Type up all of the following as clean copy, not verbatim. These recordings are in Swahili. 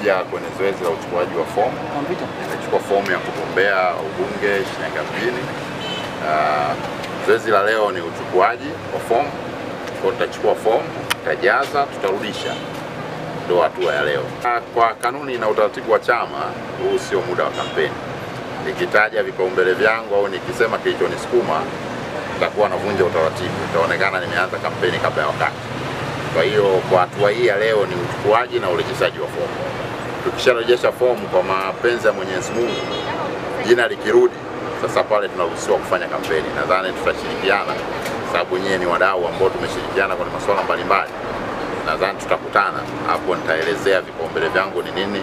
nimekuja kwenye zoezi la uchukuaji wa fomu. Nimechukua fomu ya kugombea ubunge Shinyanga mjini. Zoezi la leo ni uchukuaji wa fomu. Kwa tutachukua fomu, tutajaza, tutarudisha. Ndio hatua ya leo. Kwa kanuni na utaratibu wa chama, huu sio muda wa kampeni. Nikitaja vipaumbele vyangu au nikisema kilichonisukuma, nitakuwa navunja utaratibu. Itaonekana nimeanza kampeni kabla ya wakati. Kwa hiyo kwa hatua hii ya leo ni uchukuaji na urejeshaji wa fomu. Tukisharejesha fomu kwa mapenzi ya Mwenyezi Mungu, jina likirudi, sasa pale tunaruhusiwa kufanya kampeni. Nadhani tutashirikiana, sababu nyewe ni wadau ambao tumeshirikiana kwenye masuala mbalimbali. Nadhani tutakutana hapo, nitaelezea vipaumbele vyangu ni nini,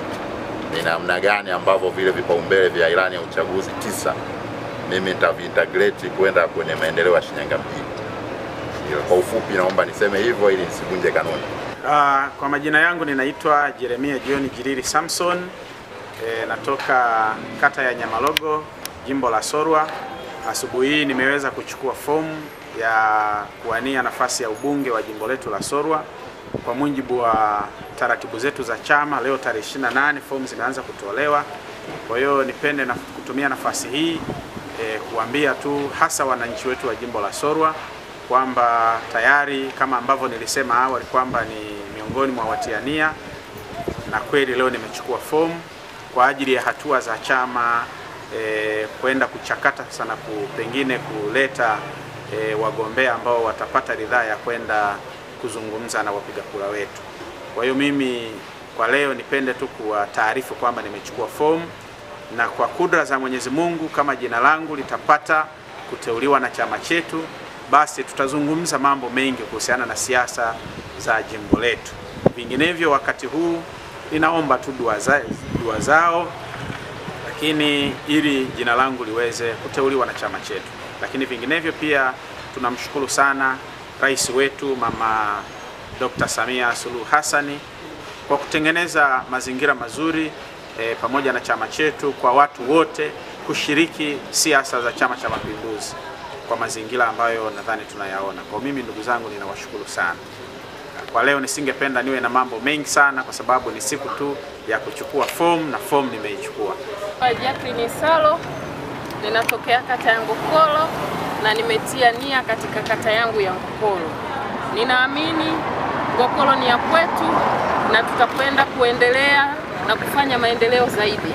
ni namna gani ambavyo vile vipaumbele vya ilani ya uchaguzi 9 mimi nitavintegrate kwenda kwenye maendeleo ya Shinyanga mjini. Kwa ufupi naomba niseme hivyo ili nisivunje kanuni. Kwa majina yangu ninaitwa Jeremia John Jiriri Samson. Natoka kata ya Nyamalogo, jimbo la Sorwa. Asubuhi hii nimeweza kuchukua fomu ya kuwania nafasi ya ubunge wa jimbo letu la Sorwa. Kwa mujibu wa taratibu zetu za chama, leo tarehe 28 fomu zimeanza kutolewa. Kwa hiyo nipende kutumia nafasi hii kuambia tu hasa wananchi wetu wa jimbo la Sorwa kwamba tayari kama ambavyo nilisema awali kwamba ni miongoni mwa watiania, na kweli leo nimechukua fomu kwa ajili ya hatua za chama kwenda kuchakata sana, pengine kuleta wagombea ambao watapata ridhaa ya kwenda kuzungumza na wapiga kura wetu. Kwa hiyo mimi kwa leo nipende tu kuwataarifu kwamba nimechukua fomu, na kwa kudra za Mwenyezi Mungu kama jina langu litapata kuteuliwa na chama chetu, basi tutazungumza mambo mengi kuhusiana na siasa za jimbo letu. Vinginevyo wakati huu ninaomba tu dua zao, lakini ili jina langu liweze kuteuliwa na chama chetu. Lakini vinginevyo pia tunamshukuru sana Rais wetu Mama Dr. Samia Suluhu Hassani kwa kutengeneza mazingira mazuri pamoja na chama chetu kwa watu wote kushiriki siasa za Chama cha Mapinduzi kwa mazingira ambayo nadhani tunayaona. Kwa mimi ndugu zangu ninawashukuru sana. Kwa leo nisingependa niwe na mambo mengi sana kwa sababu ni siku tu ya kuchukua fomu na fomu nimeichukua. Jacqueline Salo, ninatokea kata ya Ngokolo na nimetia nia katika kata yangu ya Ngokolo. Ninaamini Ngokolo ni ya kwetu na tutakwenda kuendelea na kufanya maendeleo zaidi.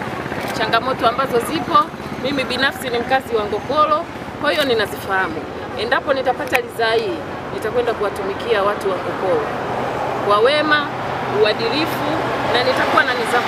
Changamoto ambazo zipo, mimi binafsi ni mkazi wa Ngokolo, kwa hiyo ninazifahamu. Endapo nitapata ridhaa hii, nitakwenda kuwatumikia watu wa Ngokolo kwa wema, uadilifu, na nitakuwa na nidhamu.